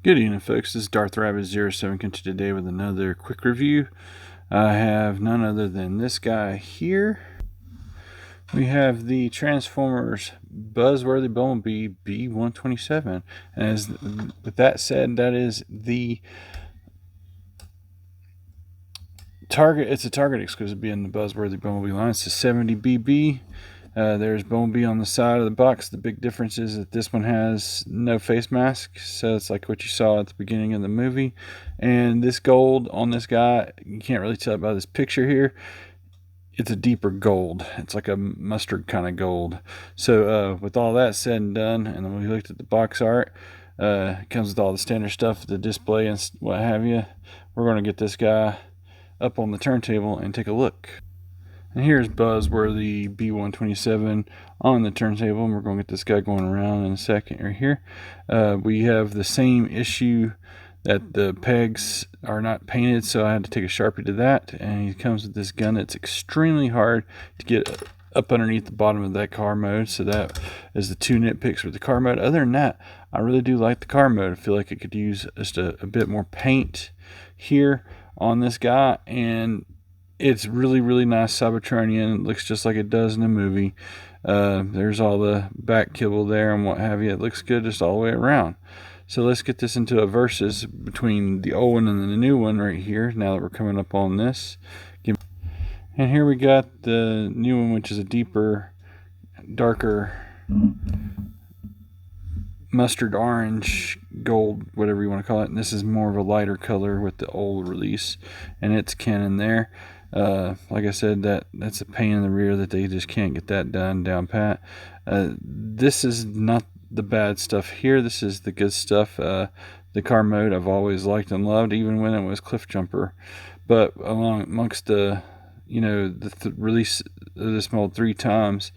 Good evening, folks. This is Darth Rabbit 07 coming to today with another quick review. I have none other than this guy here. We have the Transformers Buzzworthy Bumblebee B-127. And with that said, that is the Target. It's a Target exclusive being the Buzzworthy Bumblebee line. It's a 70 BB. There's Bumblebee on the side of the box. The big difference is that this one has no face mask, so it's like what you saw at the beginning of the movie. And this gold on this guy, you can't really tell by this picture here. It's a deeper gold. It's like a mustard kind of gold. So with all that said and done, and then we looked at the box art, it comes with all the standard stuff, the display and what have you. We're going to get this guy up on the turntable and take a look. And here's Buzzworthy B-127 on the turntable, and we're going to get this guy going around in a second right here. We have the same issue that the pegs are not painted, so I had to take a Sharpie to that. And he comes with this gun that's extremely hard to get up underneath the bottom of that car mode. So that is the two nitpicks with the car mode. Other than that, I really do like the car mode. I feel like it could use just a bit more paint here on this guy, and it's really nice Cybertronian. It looks just like it does in the movie. There's all the back kibble there and what have you. It looks good just all the way around. So let's get this into a versus between the old one and the new one right here, now that we're coming up on this. And here we got the new one, which is a deeper, darker mustard orange, gold, whatever you want to call it. And this is more of a lighter color with the old release, and it's canon there. Like I said, that's a pain in the rear that they just can't get that down pat. This is not the bad stuff here. This is the good stuff. The car mode I've always liked and loved, even when it was Cliff Jumper. But amongst the release of this mold 3 times,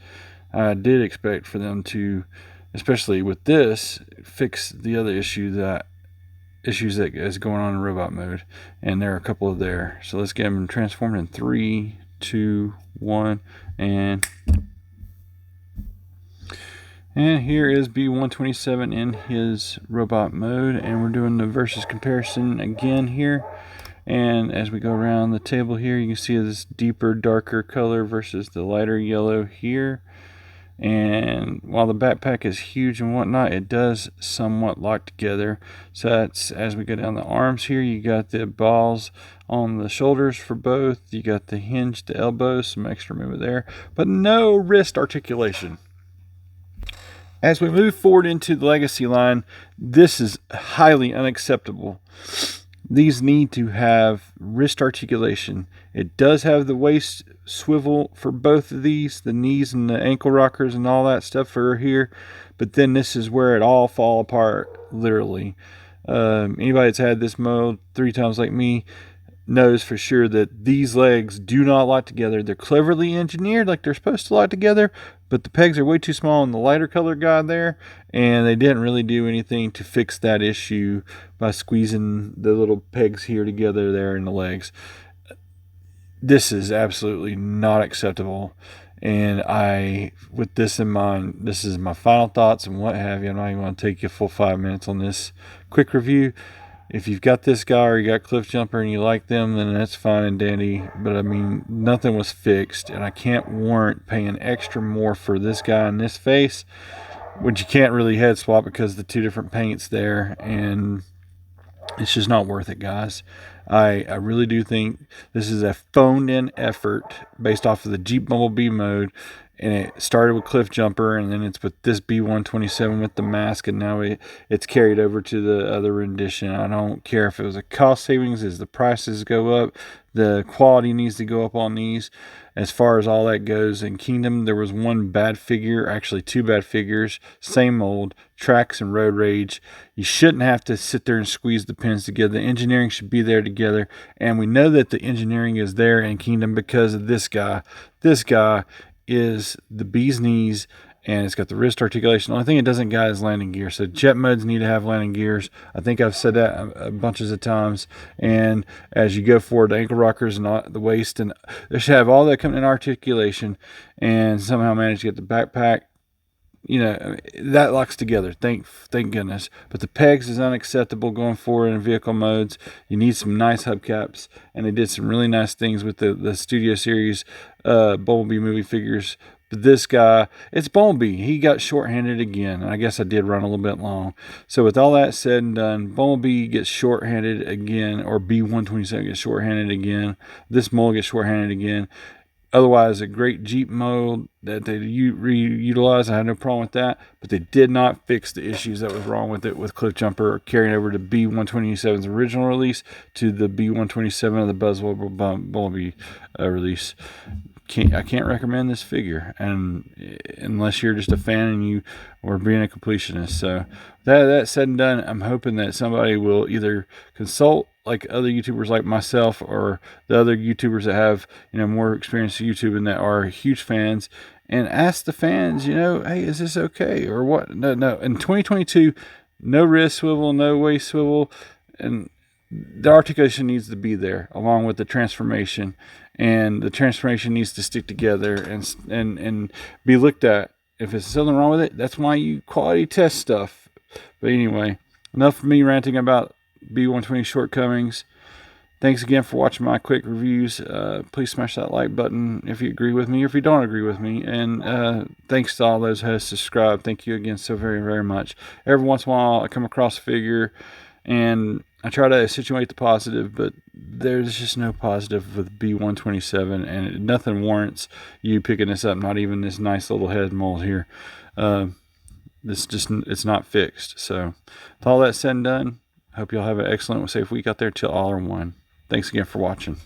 I did expect for them to, especially with this, fix the other issues that is going on in robot mode, and there are a couple of there. So let's get them transformed in 3, 2, 1, and here is B-127 in his robot mode, and we're doing the versus comparison again here. And as we go around the table here, you can see this deeper, darker color versus the lighter yellow here. And while the backpack is huge and whatnot, it does somewhat lock together. So that's, as we go down the arms here, you got the balls on the shoulders for both. You got the hinge, the elbows, some extra movement there, but no wrist articulation. As we move forward into the Legacy line, this is highly unacceptable. These need to have wrist articulation. It does have the waist swivel for both of these, the knees and the ankle rockers and all that stuff for here. But then this is where it all fall apart, literally. Anybody that's had this mode 3 times like me knows for sure that these legs do not lock together. They're cleverly engineered like they're supposed to lock together, but the pegs are way too small on the lighter color guy there, and they didn't really do anything to fix that issue by squeezing the little pegs here together there in the legs. This is absolutely not acceptable, and with this in mind, this is my final thoughts and what have you. I'm not even going to take you a full 5 minutes on this quick review. If you've got this guy or you got Cliff Jumper and you like them, then that's fine and dandy. But I mean, nothing was fixed, and I can't warrant paying extra more for this guy and this face, which you can't really head swap because the 2 different paints there, and it's just not worth it, guys. I really do think this is a phoned-in effort based off of the Jeep Bumblebee mode, and it started with Cliff Jumper, and then it's with this B-127 with the mask, and now it's carried over to the other rendition. I don't care if it was a cost savings, as the prices go up, the quality needs to go up on these. As far as all that goes, in Kingdom, there was 1 bad figure, actually 2 bad figures, same mold, Tracks and Road Rage. You shouldn't have to sit there and squeeze the pins together. The engineering should be there together, and we know that the engineering is there in Kingdom because of this guy. This guy is the bee's knees, and it's got the wrist articulation. The only thing it doesn't got is landing gear. So jet modes need to have landing gears. I think I've said that a bunches of times. And as you go forward, the ankle rockers and the waist, and they should have all that coming in articulation, and somehow manage to get the backpack you know, that locks together. Thank goodness. But the pegs is unacceptable going forward in vehicle modes. You need some nice hubcaps, and they did some really nice things with the Studio Series Bumblebee movie figures. But this guy, it's Bumblebee. He got shorthanded again. I guess I did run a little bit long. So with all that said and done, Bumblebee gets shorthanded again, or B-127 gets shorthanded again. This mold gets shorthanded again. Otherwise, a great Jeep mold that they reutilized. I had no problem with that, but they did not fix the issues that was wrong with it with Cliff Jumper carrying over to B-127's original release to the B-127 of the Bumblebee release. I can't recommend this figure, and unless you're just a fan and you or being a completionist. So that said and done, I'm hoping that somebody will either consult like other YouTubers like myself or the other YouTubers that have, you know, more experience in YouTube and that are huge fans, and ask the fans, you know, hey, is this okay or what? No. In 2022, no wrist swivel, no waist swivel, and the articulation needs to be there along with the transformation, and the transformation needs to stick together and be looked at. If there's something wrong with it, that's why you quality test stuff. But anyway, enough of me ranting about B-120 shortcomings. Thanks again for watching my quick reviews. Please smash that like button if you agree with me or if you don't agree with me. And thanks to all those who have subscribed. Thank you again so very, very much. Every once in a while I come across a figure and I try to situate the positive, but there's just no positive with B-127, and nothing warrants you picking this up, not even this nice little head mold here. It's not fixed. So with all that said and done, I hope you'll have an excellent, safe week out there till all are one. Thanks again for watching.